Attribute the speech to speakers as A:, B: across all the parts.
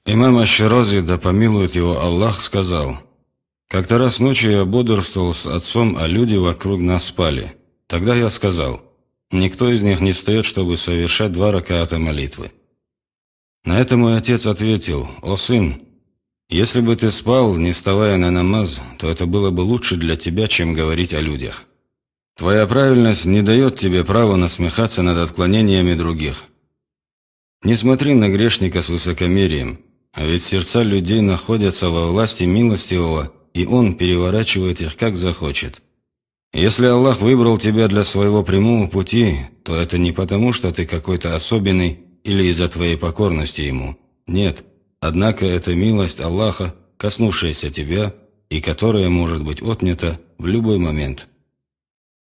A: Имам Аш-Ширази, да помилует его Аллах, сказал: «Как-то раз ночью я бодрствовал с отцом, а люди вокруг нас спали. Тогда я сказал: никто из них не встает, чтобы совершать 2 ракаата молитвы. На это мой отец ответил: о сын, если бы ты спал, не вставая на намаз, то это было бы лучше для тебя, чем говорить о людях. Твоя правильность не дает тебе права насмехаться над отклонениями других. Не смотри на грешника с высокомерием, а ведь сердца людей находятся во власти милостивого, и Он переворачивает их, как захочет. Если Аллах выбрал тебя для своего прямого пути, то это не потому, что ты какой-то особенный или из-за твоей покорности Ему. Нет, однако это милость Аллаха, коснувшаяся тебя, и которая может быть отнята в любой момент.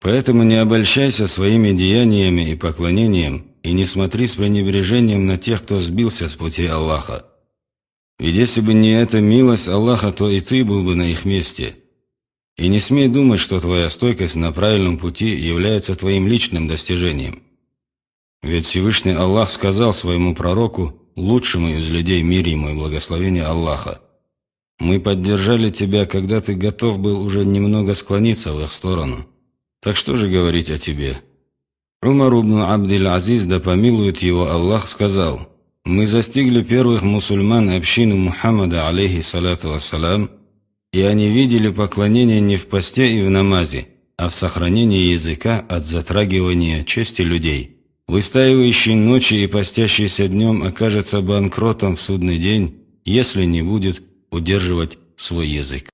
A: Поэтому не обольщайся своими деяниями и поклонением, и не смотри с пренебрежением на тех, кто сбился с пути Аллаха. Ведь если бы не эта милость Аллаха, то и ты был бы на их месте. И не смей думать, что твоя стойкость на правильном пути является твоим личным достижением. Ведь Всевышний Аллах сказал своему пророку, лучшему из людей, мир ему и благословение Аллаха: «Мы поддержали тебя, когда ты готов был уже немного склониться в их сторону. Так что же говорить о тебе?» Умар ибн Абдиль-Азиз, да помилует его Аллах, сказал: «Мы застигли первых мусульман общину Мухаммада, алейхиссалату вассалям, и они видели поклонение не в посте и в намазе, а в сохранении языка от затрагивания чести людей. Выстаивающий ночи и постящийся днем окажется банкротом в судный день, если не будет удерживать свой язык».